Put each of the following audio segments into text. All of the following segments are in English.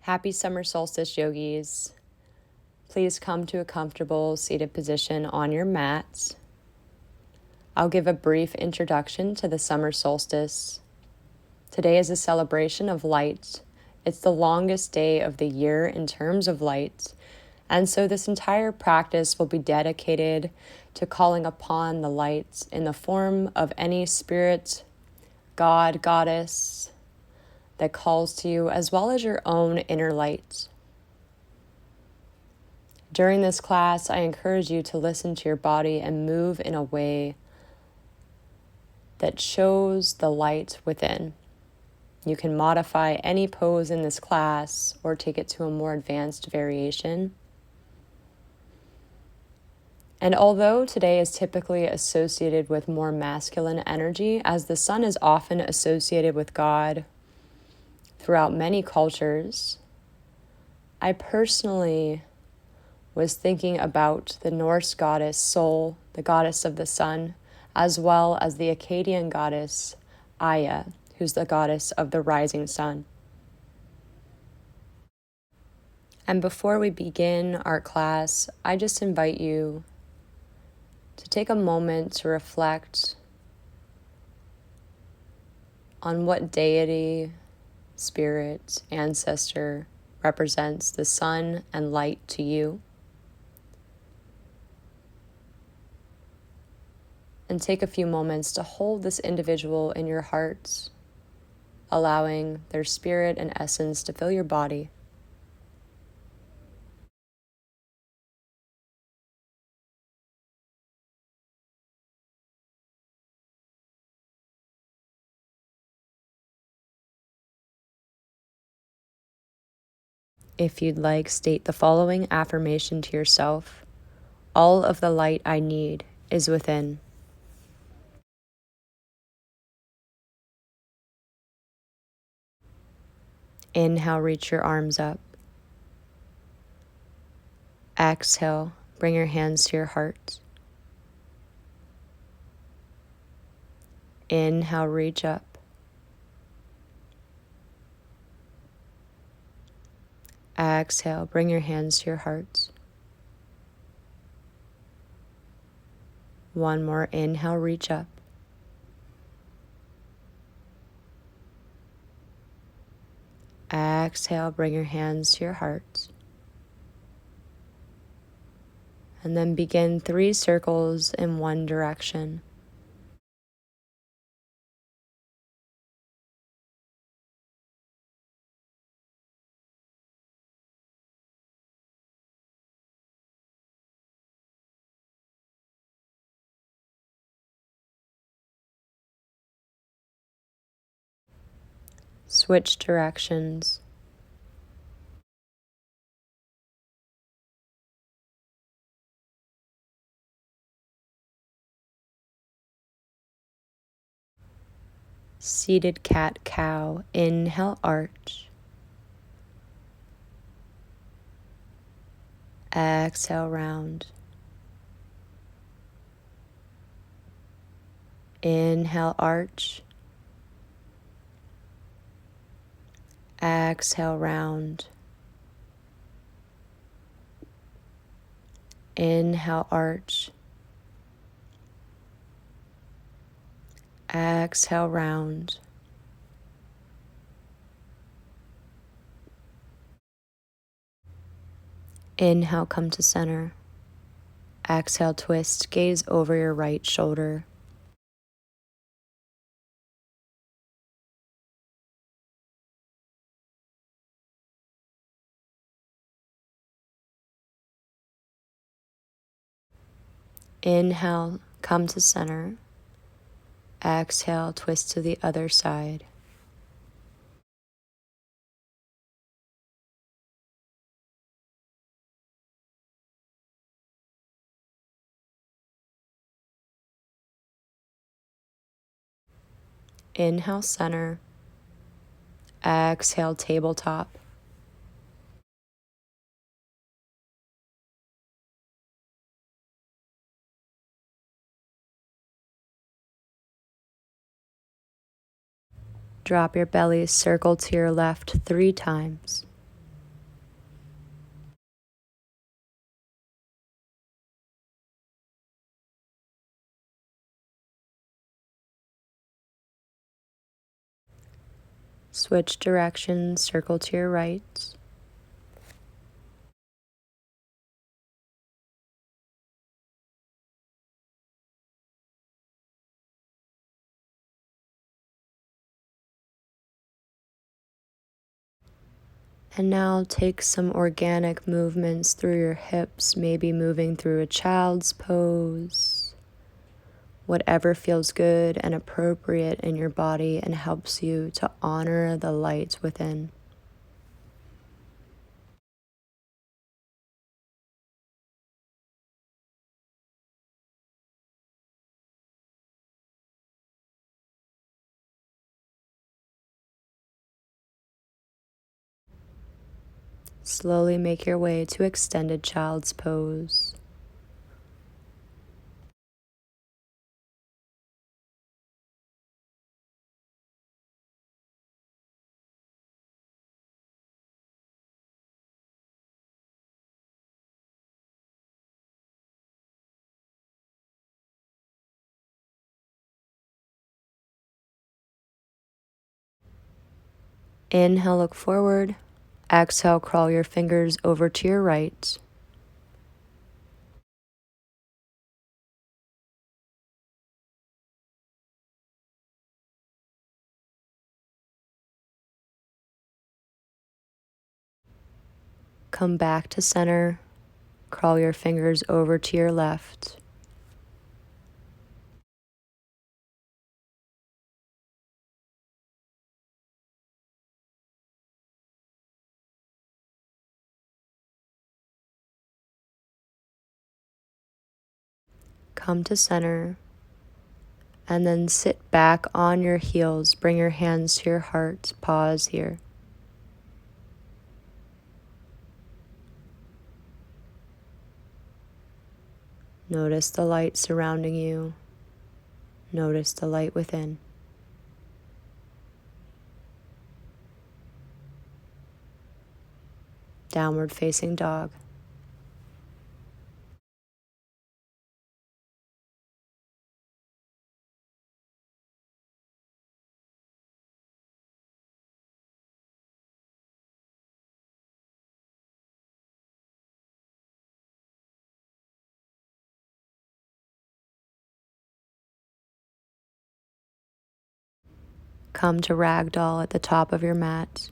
Happy summer solstice, yogis. Please come to a comfortable seated position on your mat. I'll give a brief introduction to the summer solstice. Today is a celebration of light. It's the longest day of the year in terms of light, and so this entire practice will be dedicated to calling upon the light in the form of any spirit, god, goddess that calls to you, as well as your own inner light. During this class, I encourage you to listen to your body and move in a way that shows the light within. You can modify any pose in this class or take it to a more advanced variation. And although today is typically associated with more masculine energy, as the sun is often associated with God throughout many cultures, I personally was thinking about the Norse goddess Sol, the goddess of the sun, as well as the Akkadian goddess Aya, who's the goddess of the rising sun. And before we begin our class, I just invite you to take a moment to reflect on what deity, spirit, ancestor represents the sun and light to you. And take a few moments to hold this individual in your heart, allowing their spirit and essence to fill your body. If you'd like, state the following affirmation to yourself: all of the light I need is within. Inhale, reach your arms up. Exhale, bring your hands to your heart. Inhale, reach up. Exhale, bring your hands to your heart. One more inhale, reach up. Exhale, bring your hands to your heart. And then begin 3 circles in one direction. Switch directions. Seated cat-cow. Inhale, arch. Exhale, round. Inhale, arch. Exhale, round. Inhale, arch. Exhale, round. Inhale, come to center. Exhale, twist, gaze over your right shoulder. Inhale, come to center. Exhale, twist to the other side. Inhale, center. Exhale, tabletop. Drop your belly, circle to your left 3 times. Switch directions, circle to your right. And now take some organic movements through your hips, maybe moving through a child's pose. Whatever feels good and appropriate in your body and helps you to honor the light within. Slowly make your way to extended child's pose. Inhale, look forward. Exhale, crawl your fingers over to your right. Come back to center. Crawl your fingers over to your left. Come to center. And then sit back on your heels. Bring your hands to your heart. Pause here. Notice the light surrounding you. Notice the light within. Downward facing dog. Come to ragdoll at the top of your mat.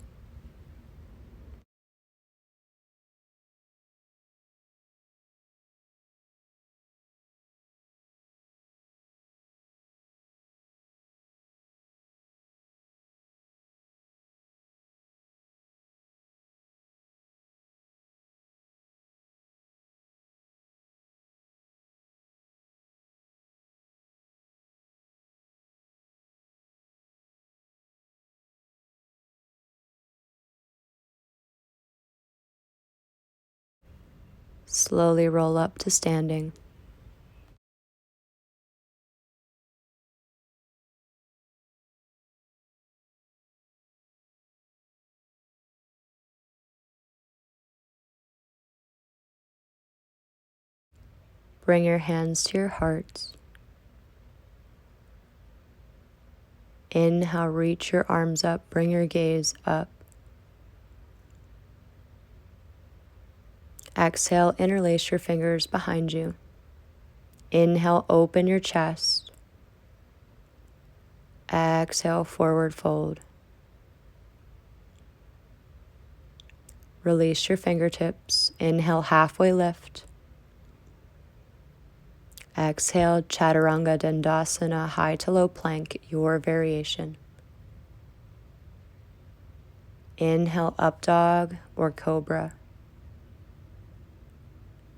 Slowly roll up to standing. Bring your hands to your heart. Inhale, reach your arms up. Bring your gaze up. Exhale, interlace your fingers behind you. Inhale, open your chest. Exhale, forward fold. Release your fingertips. Inhale, halfway lift. Exhale, Chaturanga Dandasana, high to low plank, your variation. Inhale, up dog or cobra.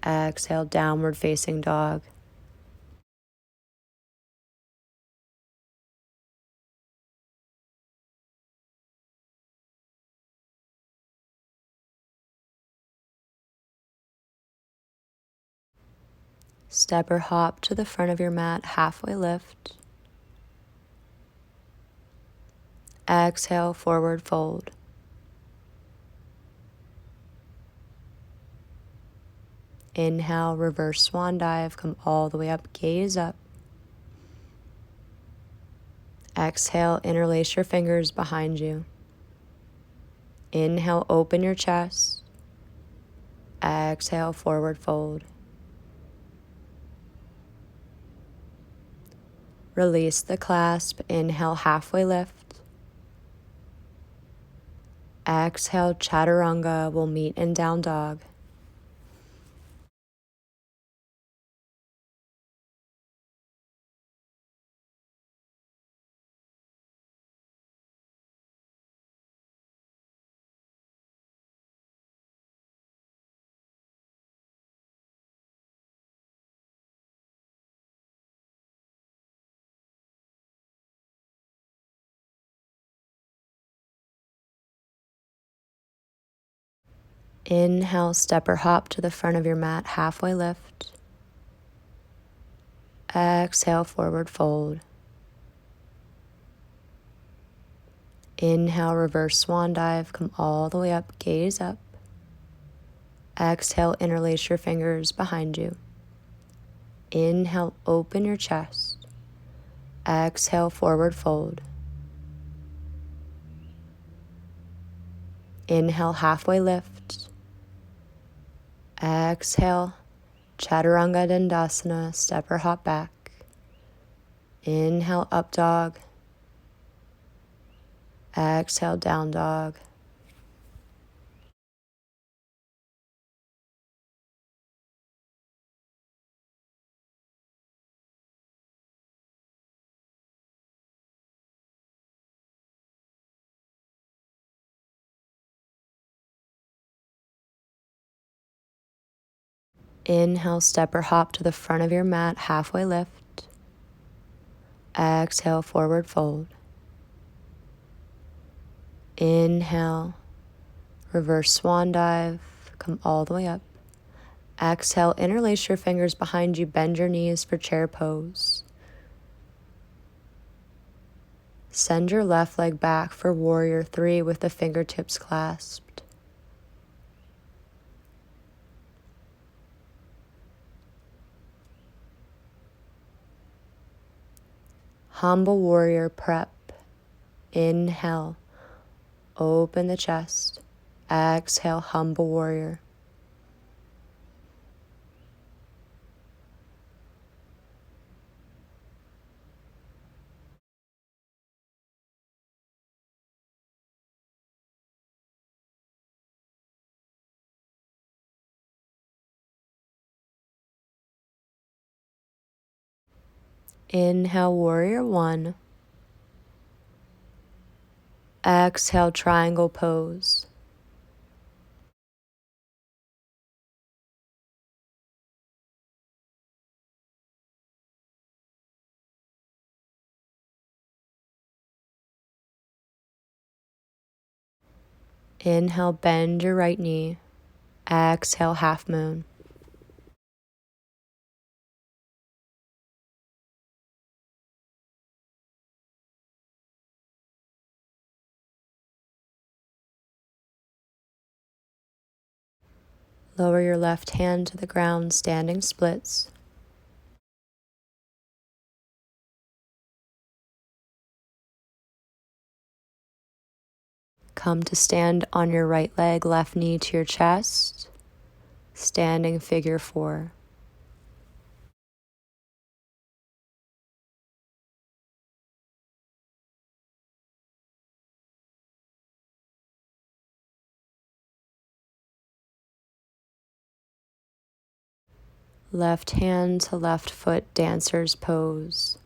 Exhale, downward facing dog. Step or hop to the front of your mat, halfway lift. Exhale, forward fold. Inhale, reverse swan dive, come all the way up, gaze up. Exhale, interlace your fingers behind you. Inhale, open your chest. Exhale, forward fold. Release the clasp. Inhale, halfway lift. Exhale, chaturanga. We'll meet in down dog. Inhale, step or hop to the front of your mat, halfway lift. Exhale, forward fold. Inhale, reverse swan dive, come all the way up, gaze up. Exhale, interlace your fingers behind you. Inhale, open your chest. Exhale, forward fold. Inhale, halfway lift. Exhale, chaturanga dandasana, step or hop back. Inhale, up dog. Exhale, down dog. Inhale, step or hop to the front of your mat, halfway lift. Exhale, forward fold. Inhale, reverse swan dive, come all the way up. Exhale, interlace your fingers behind you, bend your knees for chair pose. Send your left leg back for warrior three with the fingertips clasped. Humble warrior prep. Inhale, open the chest. Exhale, humble warrior. Inhale, warrior one. Exhale, triangle pose. Inhale, bend your right knee. Exhale, half moon. Lower your left hand to the ground, standing splits. Come to stand on your right leg, left knee to your chest. Standing figure four. Left hand to left foot, dancer's pose.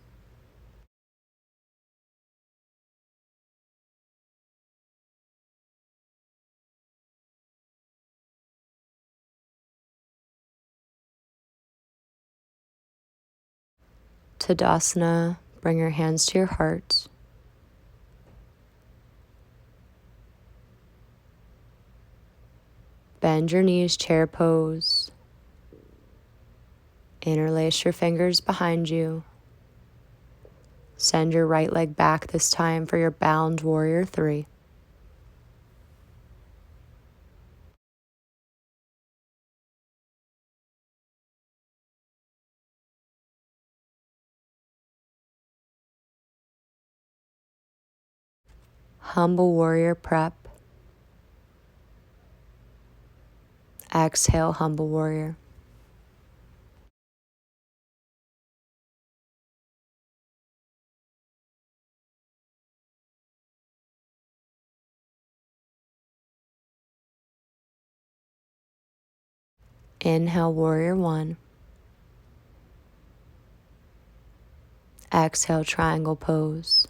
Tadasana, bring your hands to your heart. Bend your knees, chair pose. Interlace your fingers behind you. Send your right leg back this time for your bound warrior three. Humble warrior prep. Exhale, humble warrior. Inhale, warrior one. Exhale, triangle pose.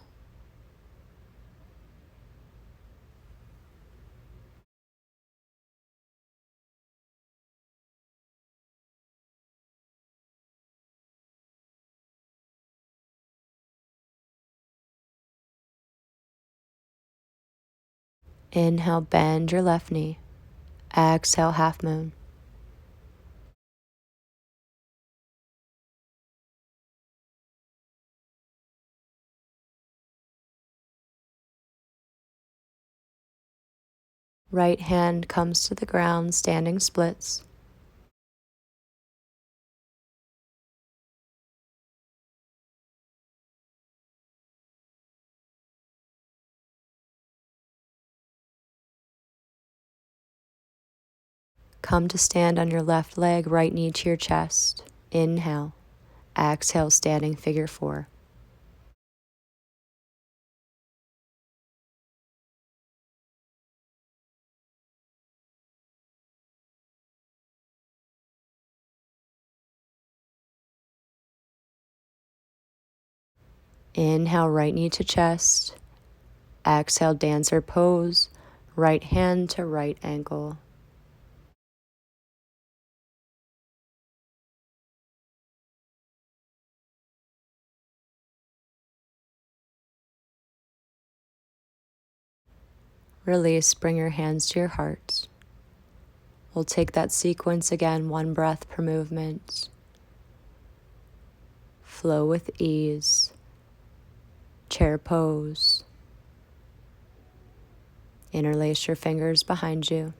Inhale, bend your left knee. Exhale, half moon. Right hand comes to the ground, standing splits. Come to stand on your left leg, right knee to your chest. Inhale. Exhale, standing figure four. Inhale, right knee to chest. Exhale, dancer pose. Right hand to right ankle. Release, bring your hands to your heart. We'll take that sequence again, one breath per movement. Flow with ease. Chair pose. Interlace your fingers behind you.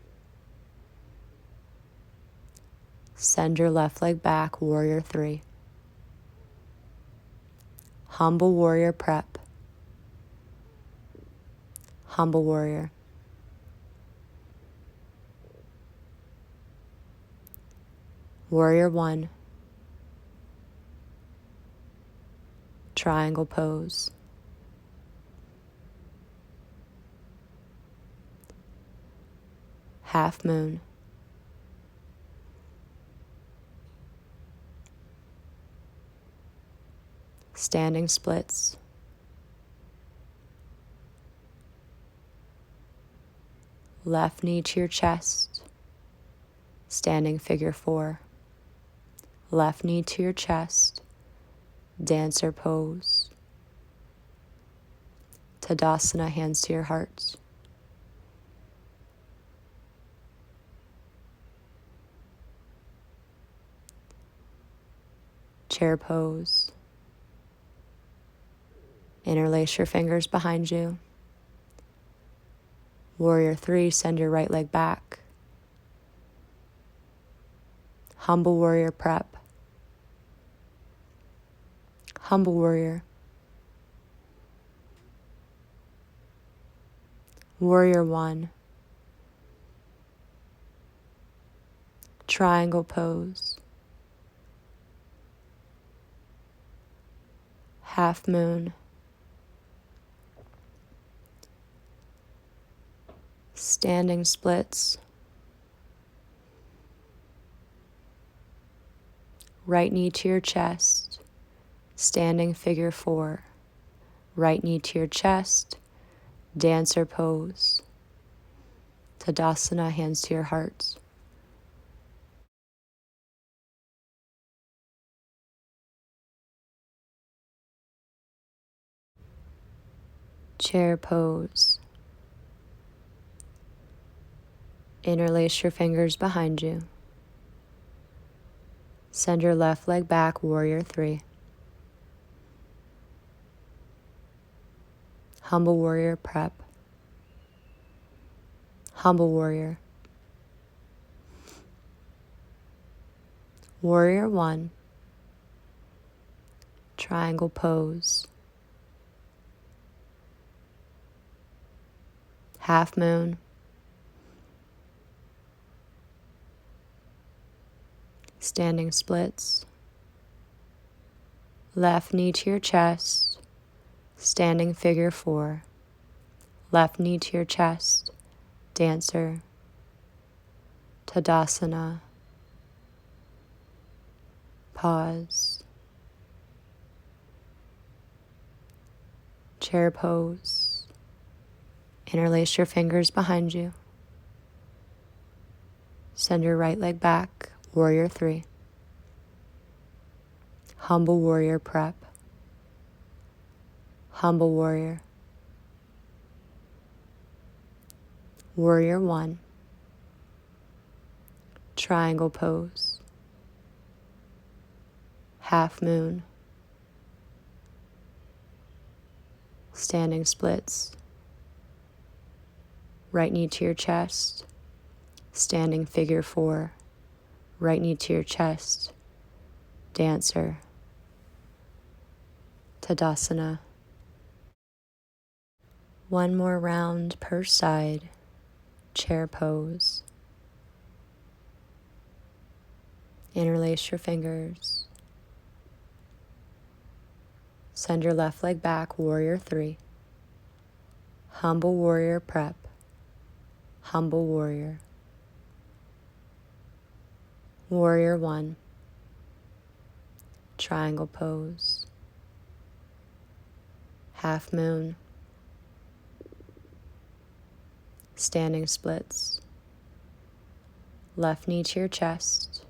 Send your left leg back, warrior three. Humble warrior prep. Humble warrior. Warrior one. Triangle pose. Half moon. Standing splits. Left knee to your chest. Standing figure four. Left knee to your chest. Dancer pose. Tadasana, hands to your heart. Chair pose. Interlace your fingers behind you. Warrior three, send your right leg back. Humble warrior prep. Humble warrior. Warrior one. Triangle pose. Half moon. Standing splits. Right knee to your chest. Standing figure four. Right knee to your chest. Dancer pose. Tadasana, hands to your heart. Chair pose. Interlace your fingers behind you. Send your left leg back, warrior three. Humble warrior prep. Humble warrior. Warrior one. Triangle pose. Half moon. standing splits. Left knee to your chest, standing figure 4. Left knee to your chest, dancer. Tadasana. Pause. Chair pose. Interlace your fingers behind you. Send your right leg back, warrior 3. Humble warrior prep. Humble warrior. Warrior 1. Triangle pose. Half moon. Standing splits. Right knee to your chest. Standing figure 4. Right knee to your chest. Dancer. Tadasana. One more round per side. Chair pose. Interlace your fingers. Send your left leg back, warrior 3. Humble warrior prep. Humble warrior. Warrior 1. Triangle pose. Half moon. Standing splits. Left knee to your chest.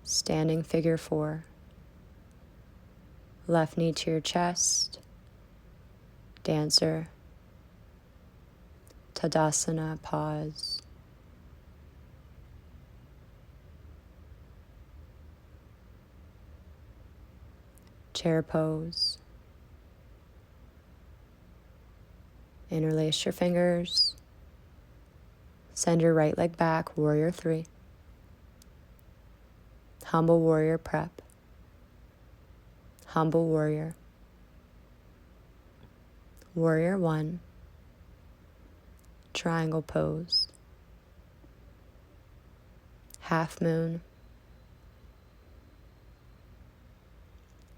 Standing figure 4. Left knee to your chest. Dancer. Tadasana, pause. Chair pose. Interlace your fingers. Send your right leg back, warrior 3. Humble warrior prep. Humble warrior. Warrior 1. Triangle pose. Half moon.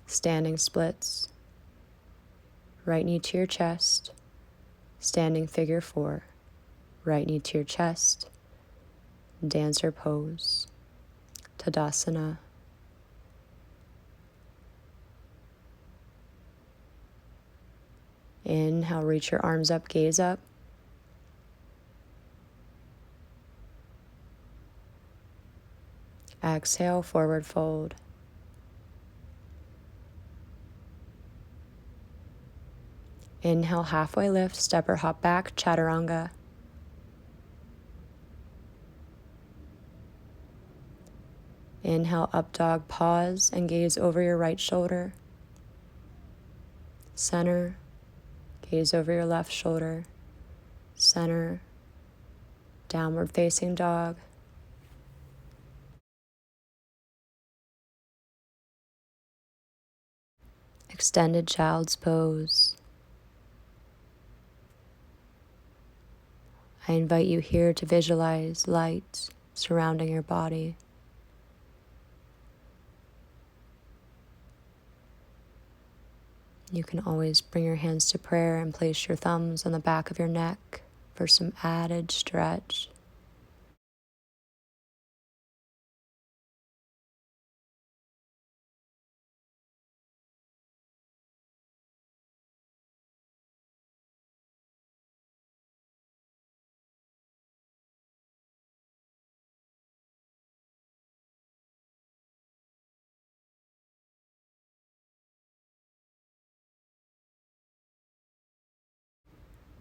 Standing splits. Right knee to your chest. Standing figure 4. Right knee to your chest. Dancer pose. Tadasana. Inhale, reach your arms up, gaze up. Exhale, forward fold. Inhale, halfway lift, step or hop back, chaturanga. Inhale, up dog, pause and gaze over your right shoulder. Center, gaze over your left shoulder. Center, downward facing dog. Extended child's pose. I invite you here to visualize light surrounding your body. You can always bring your hands to prayer and place your thumbs on the back of your neck for some added stretch.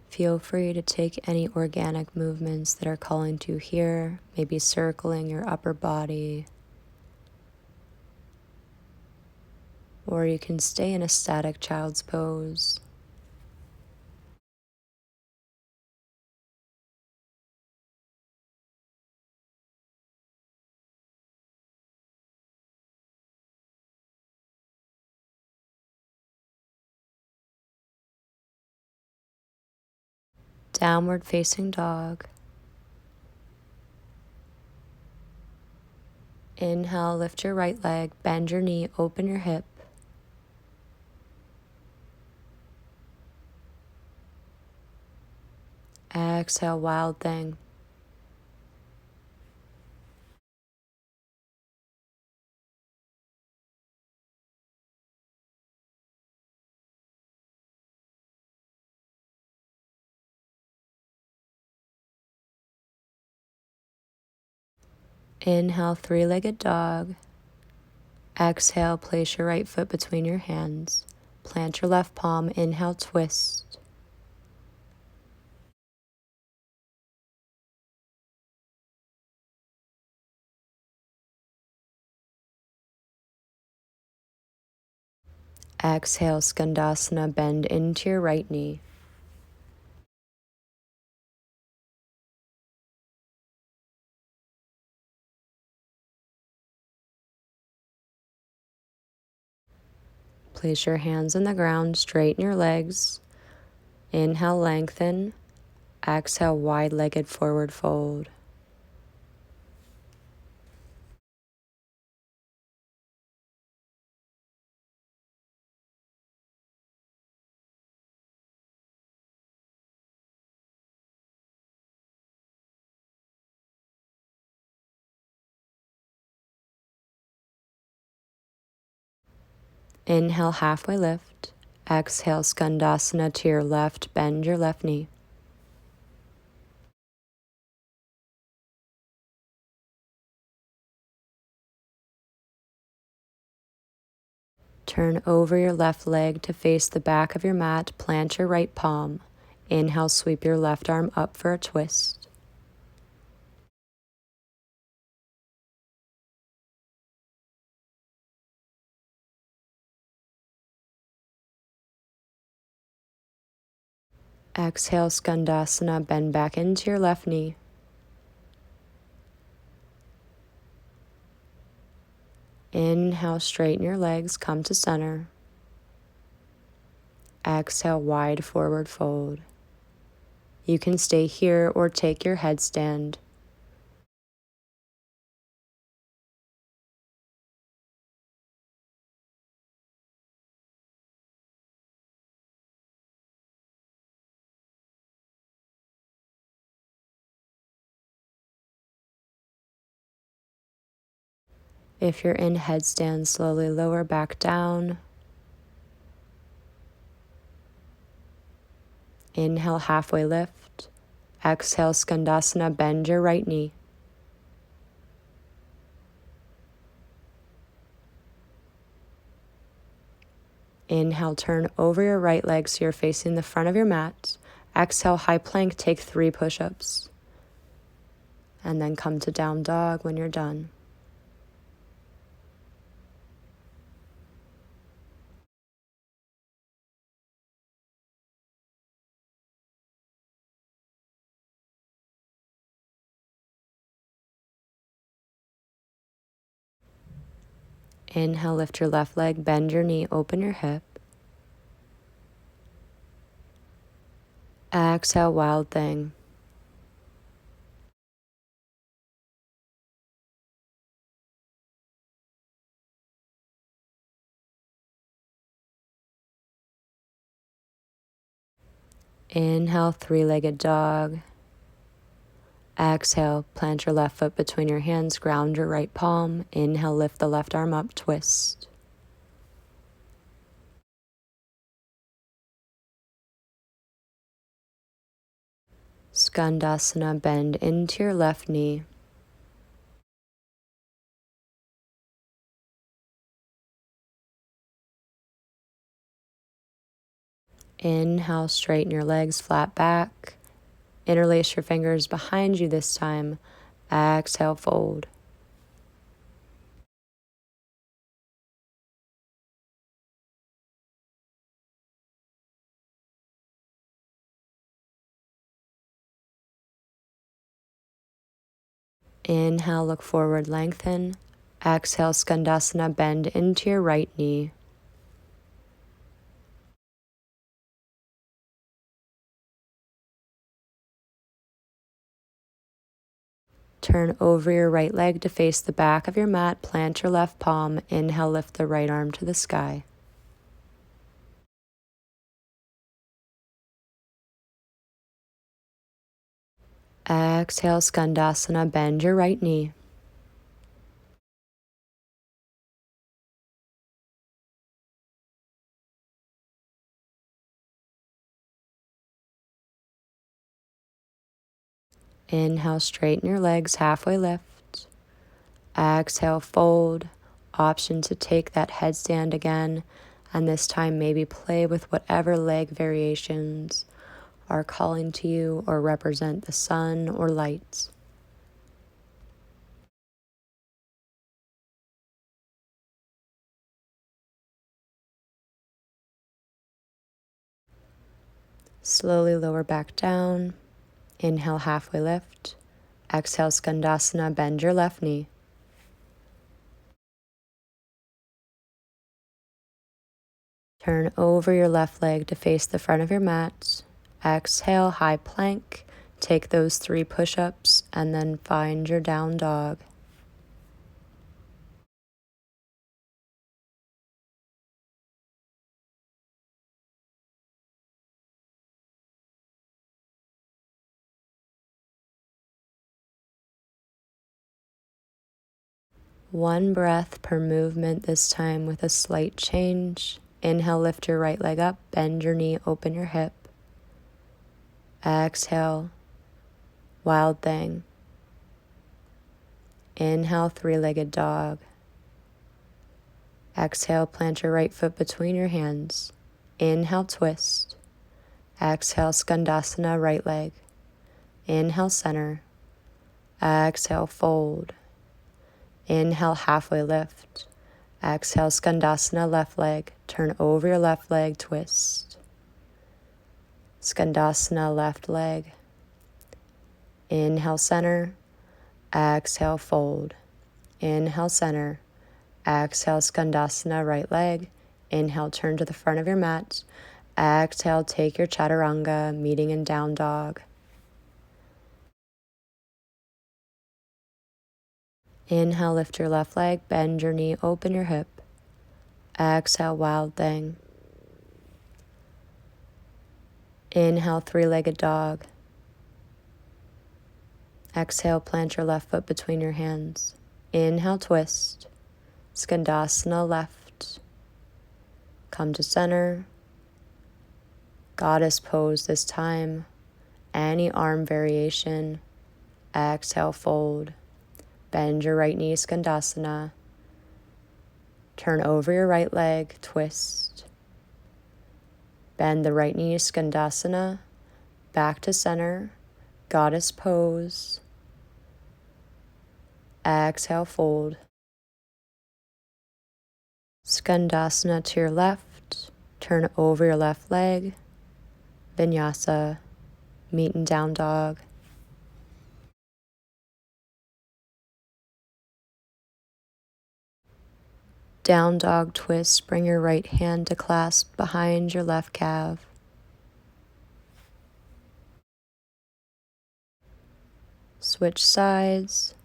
Feel free to take any organic movements that are calling to you here, maybe circling your upper body, or you can stay in a static child's pose. Downward facing dog. Inhale, lift your right leg, bend your knee, open your hip. Exhale, wild thing. Inhale, three-legged dog. Exhale, place your right foot between your hands. Plant your left palm. Inhale, twist. Exhale, Skandasana, bend into your right knee. Place your hands on the ground, straighten your legs. Inhale, lengthen. Exhale, wide-legged forward fold. Inhale, halfway lift. Exhale, Skandasana to your left, bend your left knee. Turn over your left leg to face the back of your mat, plant your right palm. Inhale, sweep your left arm up for a twist. Exhale, Skandasana, bend back into your left knee. Inhale, straighten your legs, come to center. Exhale, wide forward fold. You can stay here or take your headstand. If you're in headstand, slowly lower back down. Inhale, halfway lift. Exhale, Skandasana, bend your right knee. Inhale, turn over your right leg so you're facing the front of your mat. Exhale, high plank, take 3 push-ups. And then come to down dog when you're done. Inhale, lift your left leg, bend your knee, open your hip. Exhale, wild thing. Inhale, three-legged dog. Exhale, plant your left foot between your hands, ground your right palm. Inhale, lift the left arm up, twist. Skandasana, bend into your left knee. Inhale, straighten your legs, flat back. Interlace your fingers behind you this time. Exhale, fold. Inhale, look forward, lengthen. Exhale, Skandasana, bend into your right knee. Turn over your right leg to face the back of your mat. Plant your left palm. Inhale, lift the right arm to the sky. Exhale, Skandasana, bend your right knee. Inhale, straighten your legs, halfway lift. Exhale, fold. Option to take that headstand again, and this time maybe play with whatever leg variations are calling to you or represent the sun or light. Slowly lower back down. Inhale, halfway lift. Exhale, Skandasana, bend your left knee. Turn over your left leg to face the front of your mat. Exhale, high plank. Take those 3 push-ups and then find your down dog. One breath per movement, this time with a slight change. Inhale, lift your right leg up, bend your knee, open your hip. Exhale, wild thing. Inhale, 3-legged dog. Exhale, plant your right foot between your hands. Inhale, twist. Exhale, Skandasana, right leg. Inhale, center. Exhale, fold. Inhale, halfway lift. Exhale, Skandasana, left leg. Turn over your left leg, twist. Skandasana, left leg. Inhale, center. Exhale, fold. Inhale, center. Exhale, Skandasana, right leg. Inhale, turn to the front of your mat. Exhale, take your chaturanga, meeting in down dog. Inhale, lift your left leg, bend your knee, open your hip. Exhale, wild thing. Inhale, 3-legged dog. Exhale, plant your left foot between your hands. Inhale, twist. Skandasana, left. Come to center. Goddess pose this time. Any arm variation. Exhale, fold. Bend your right knee, Skandasana. Turn over your right leg, twist. Bend the right knee, Skandasana. Back to center, goddess pose. Exhale, fold. Skandasana to your left. Turn over your left leg. Vinyasa, meet in down dog. Down dog twist, bring your right hand to clasp behind your left calf. Switch sides.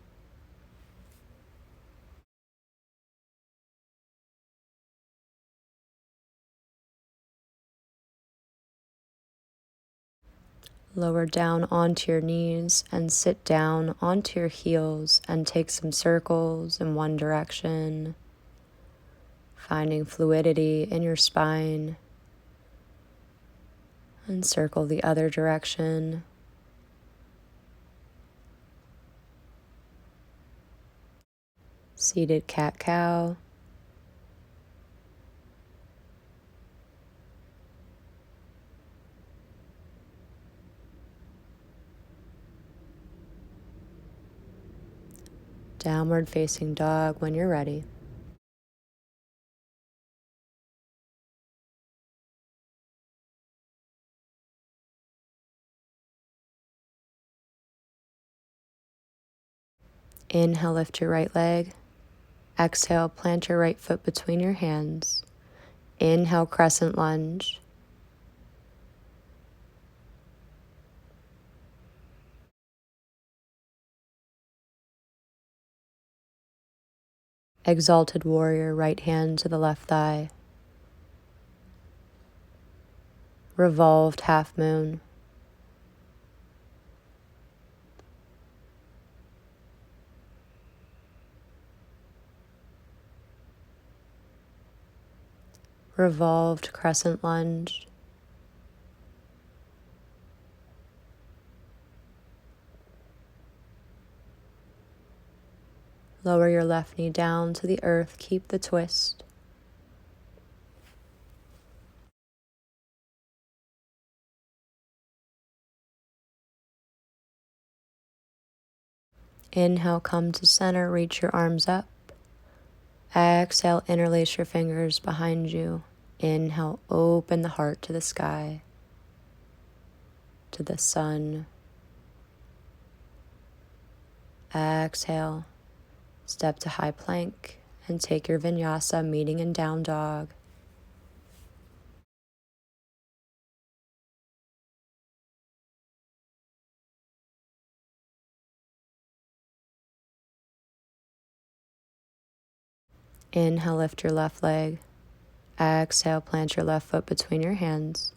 Lower down onto your knees and sit down onto your heels and take some circles in one direction, finding fluidity in your spine, and circle the other direction. Seated cat-cow. Downward facing dog when you're ready. Inhale, lift your right leg. Exhale, plant your right foot between your hands. Inhale, crescent lunge. Exalted Warrior, right hand to the left thigh. Revolved Half Moon. Revolved Crescent Lunge. Lower your left knee down to the earth. Keep the twist. Inhale, come to center. Reach your arms up. Exhale, interlace your fingers behind you. Inhale, open the heart to the sky, to the sun. Exhale, step to high plank and take your vinyasa, meeting in down dog. Inhale, lift your left leg. Exhale, plant your left foot between your hands.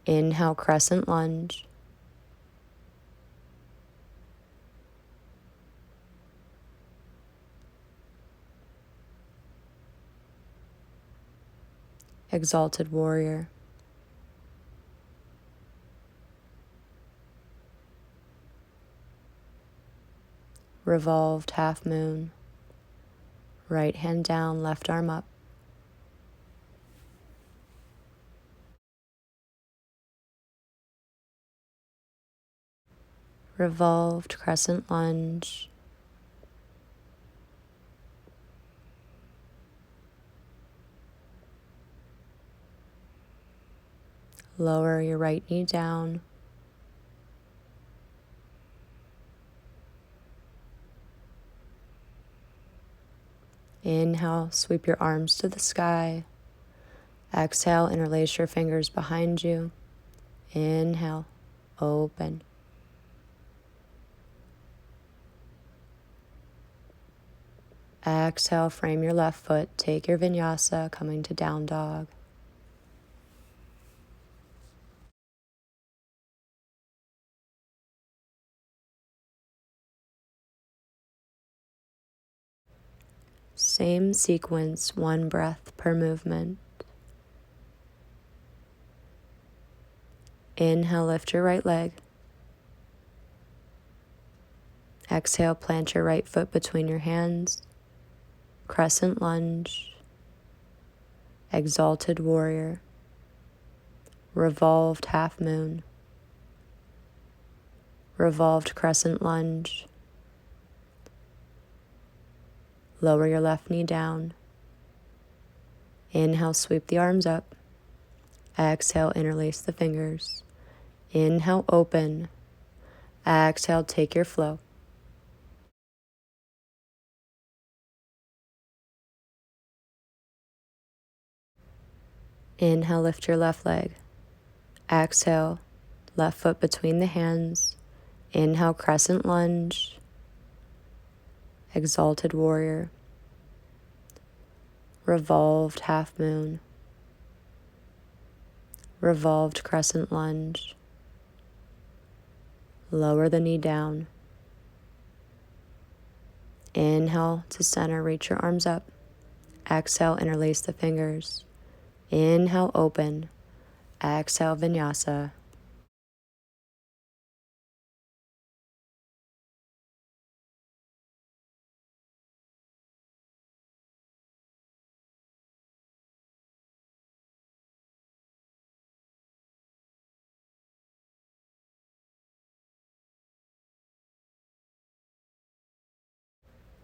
Inhale, crescent lunge. Exalted Warrior. Revolved Half Moon. Right hand down, left arm up. Revolved Crescent Lunge. Lower your right knee down. Inhale, sweep your arms to the sky. Exhale, interlace your fingers behind you. Inhale, open. Exhale, frame your left foot. Take your vinyasa, coming to down dog. Same sequence, one breath per movement. Inhale, lift your right leg. Exhale, plant your right foot between your hands. Crescent lunge. Exalted Warrior. Revolved Half Moon. Revolved Crescent Lunge. Lower your left knee down. Inhale, sweep the arms up. Exhale, interlace the fingers. Inhale, open. Exhale, take your flow. Inhale, lift your left leg. Exhale, left foot between the hands. Inhale, crescent lunge. Exalted Warrior. Revolved Half Moon. Revolved Crescent Lunge. Lower the knee down. Inhale to center, reach your arms up. Exhale, interlace the fingers. Inhale, open. Exhale, Vinyasa.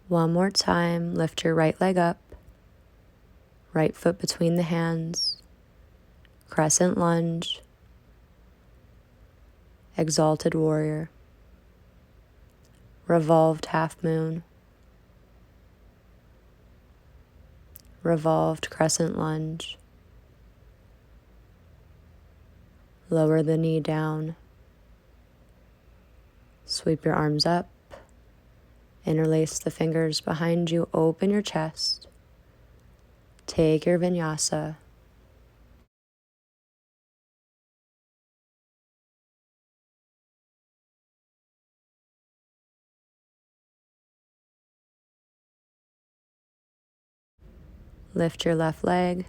One more time, lift your right leg up. Right foot between the hands. Crescent lunge. Exalted Warrior. Revolved Half Moon. Revolved Crescent Lunge. Lower the knee down. Sweep your arms up. Interlace the fingers behind you, open your chest. Take your vinyasa. Lift your left leg.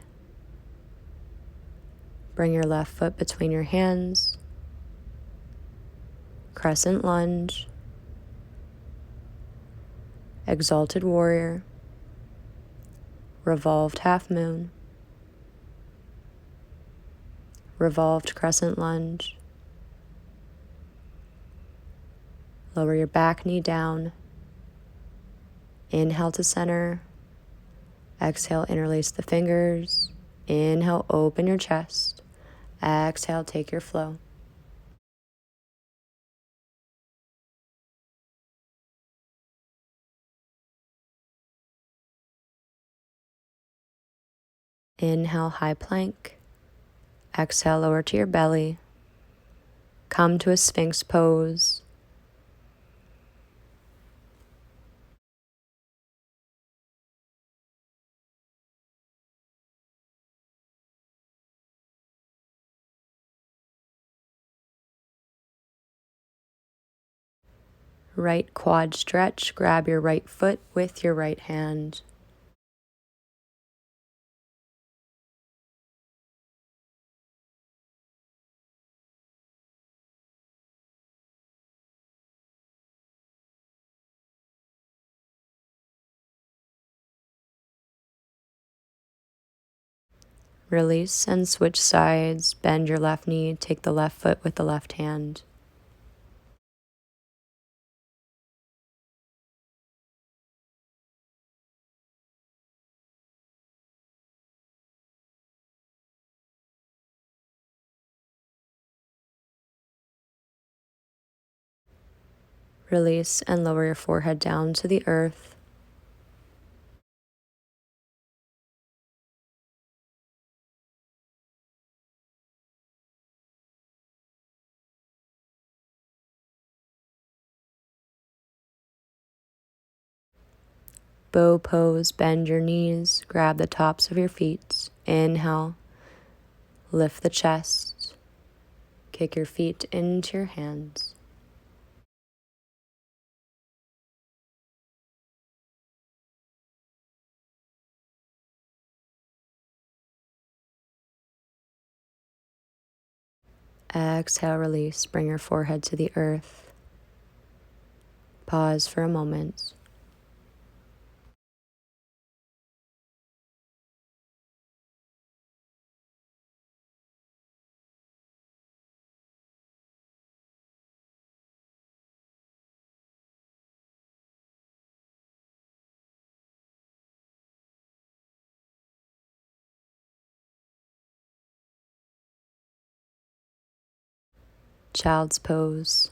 Bring your left foot between your hands. Crescent lunge. Exalted warrior. Revolved half moon. Revolved crescent lunge. Lower your back knee down. Inhale to center. Exhale, interlace the fingers. Inhale, open your chest. Exhale, take your flow. Inhale, high plank. Exhale, lower to your belly. Come to a Sphinx pose. Right quad stretch. Grab your right foot with your right hand. Release and switch sides. Bend your left knee. Take the left foot with the left hand. Release and lower your forehead down to the earth. Bow pose, bend your knees, grab the tops of your feet. Inhale, lift the chest, kick your feet into your hands. Exhale, release, bring your forehead to the earth. Pause for a moment. Child's pose.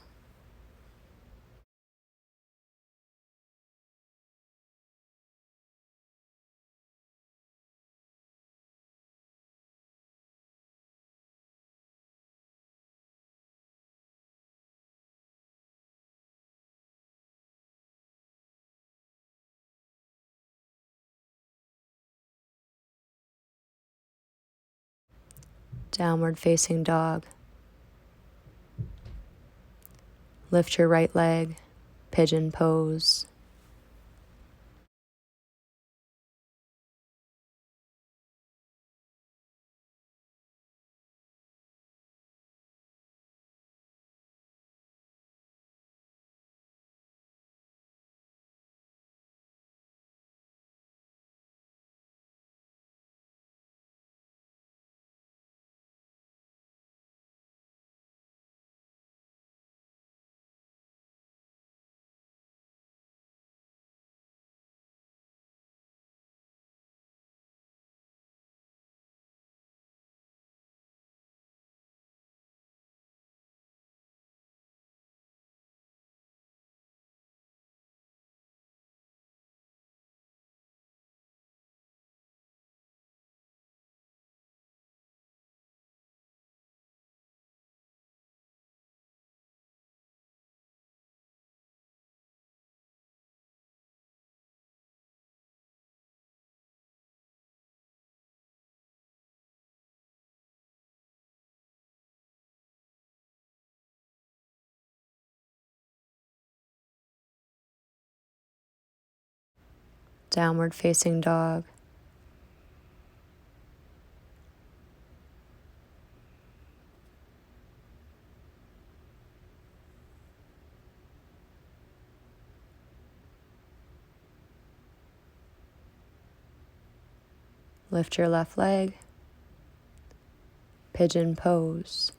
Downward facing dog. Lift your right leg, pigeon pose. Downward facing dog. Lift your left leg. Pigeon pose.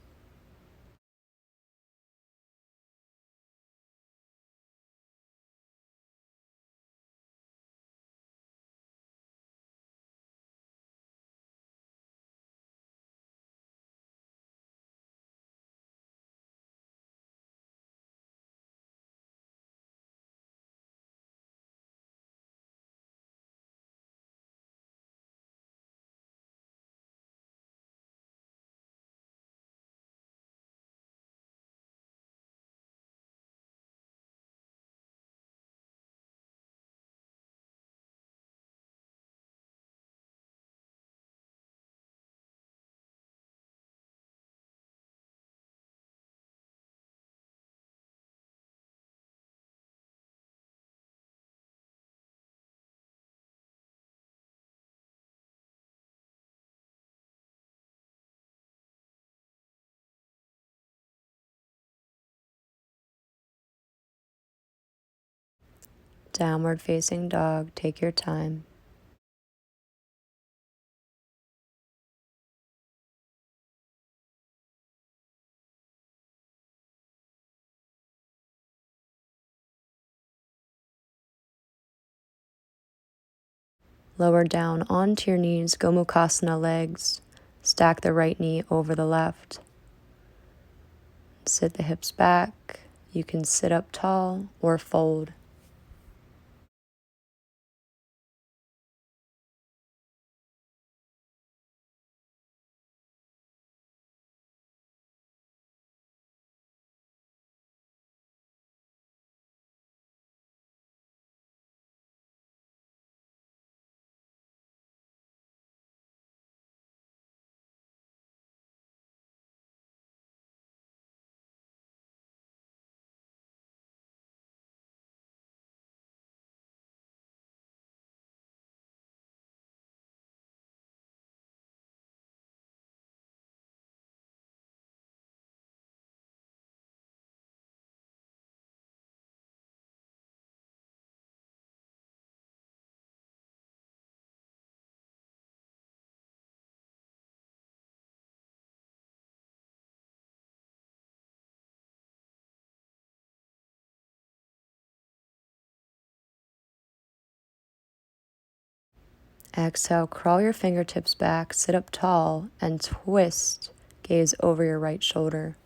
Downward facing dog. Take your time. Lower down onto your knees, Gomukhasana legs. Stack the right knee over the left. Sit the hips back. You can sit up tall or fold. Exhale, crawl your fingertips back, sit up tall, and twist. Gaze over your right shoulder.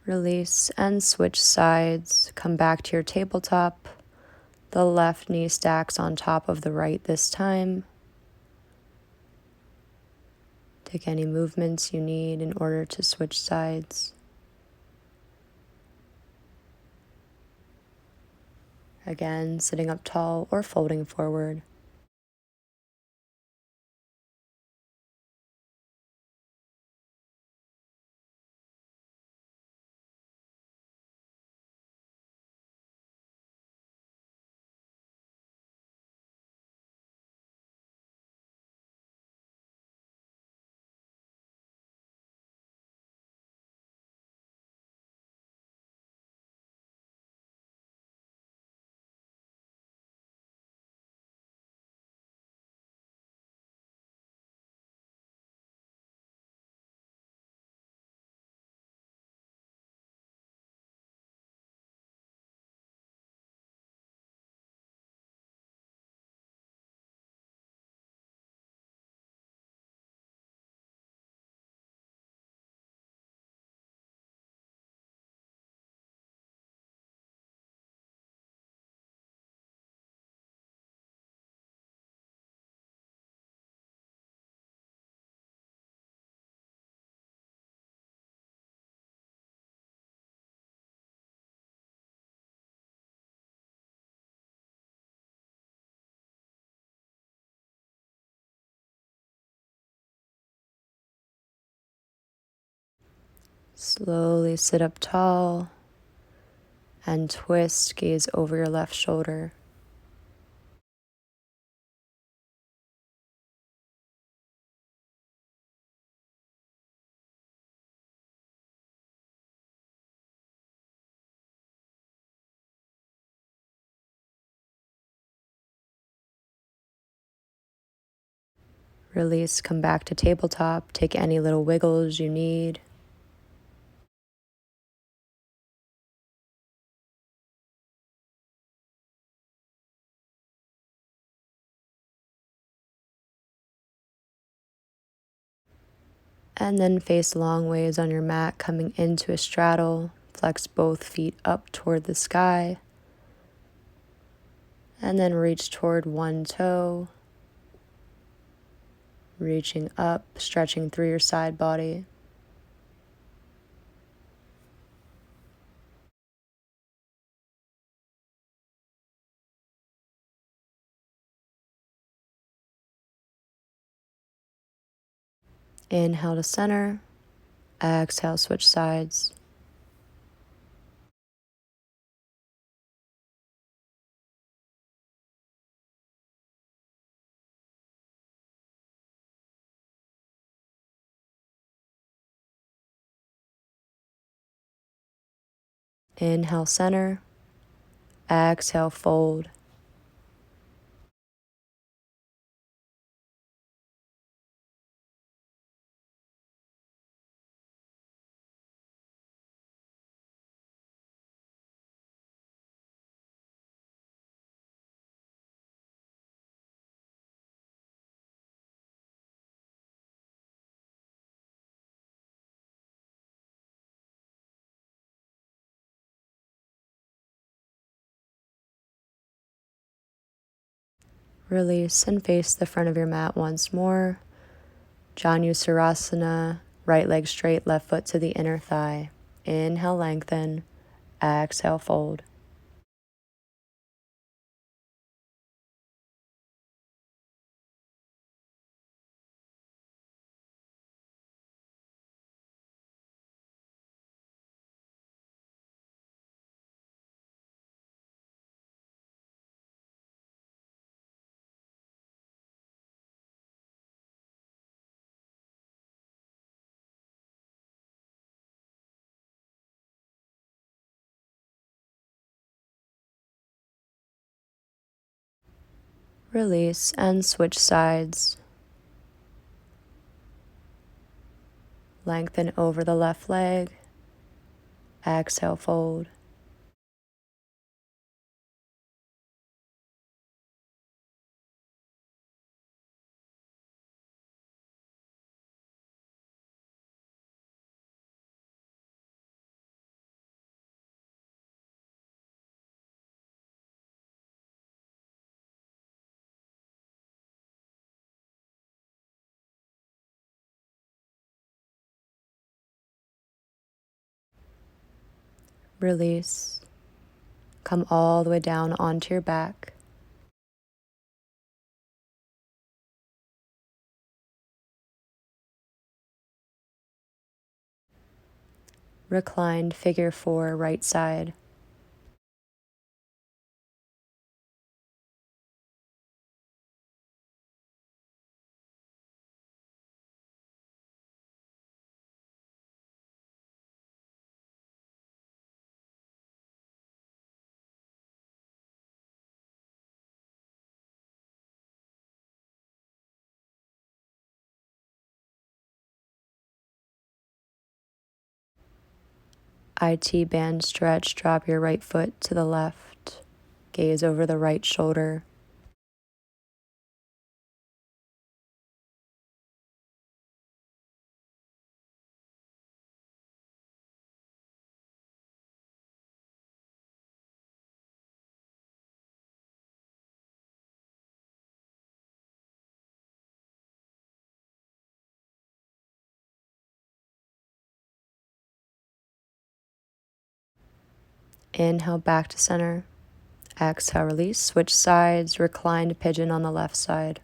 Release and switch sides. Come back to your tabletop. The left knee stacks on top of the right this time. Take any movements you need in order to switch sides. Again, sitting up tall or folding forward. Slowly sit up tall and twist, gaze over your left shoulder. Release, come back to tabletop. Take any little wiggles you need. And then face long ways on your mat, coming into a straddle. Flex both feet up toward the sky. And then reach toward one toe. Reaching up, stretching through your side body. Inhale to center. Exhale, switch sides. Inhale, center. Exhale, fold. Release and face the front of your mat once more. Janusarasana, right leg straight, left foot to the inner thigh. Inhale, lengthen. Exhale, fold. Release and switch sides. Lengthen over the left leg. Exhale, fold. Release. Come all the way down onto your back. Reclined figure 4, right side. IT band stretch, drop your right foot to the left. Gaze over the right shoulder. Inhale back to center. Exhale, release. Switch sides. Reclined pigeon on the left side.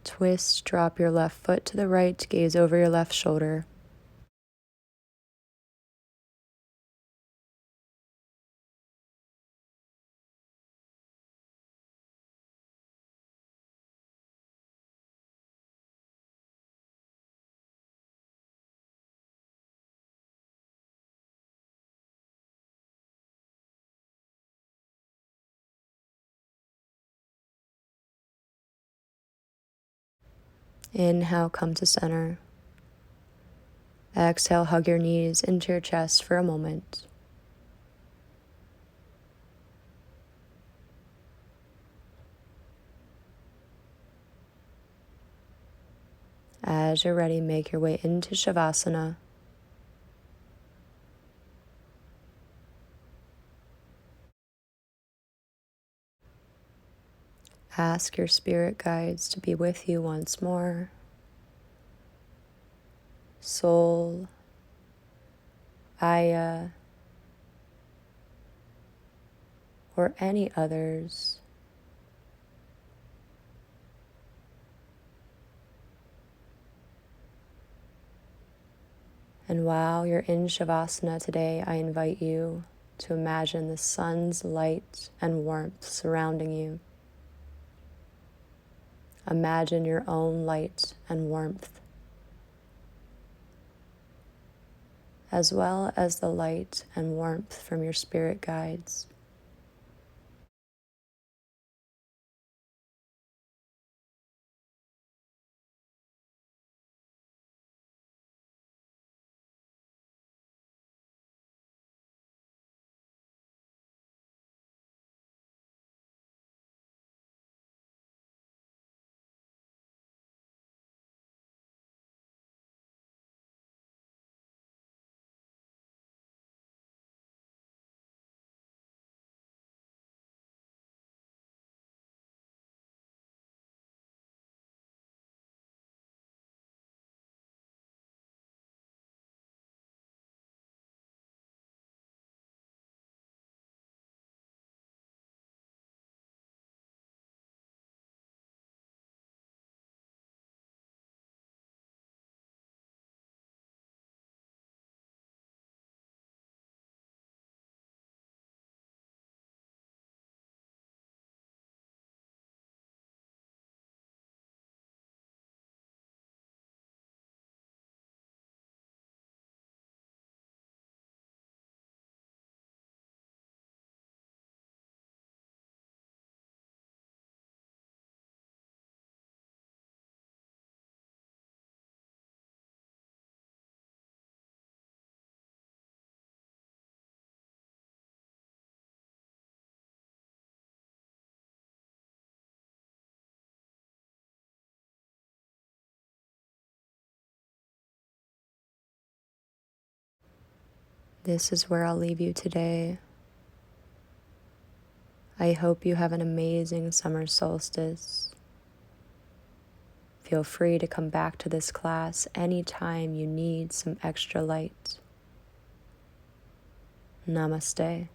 Twist, drop your left foot to the right, gaze over your left shoulder. Inhale, come to center. Exhale, hug your knees into your chest for a moment. As you're ready, make your way into Savasana. Ask your spirit guides to be with you once more. Soul, Aya, or any others. And while you're in Shavasana today, I invite you to imagine the sun's light and warmth surrounding you. Imagine your own light and warmth, as well as the light and warmth from your spirit guides. This is where I'll leave you today. I hope you have an amazing summer solstice. Feel free to come back to this class anytime you need some extra light. Namaste.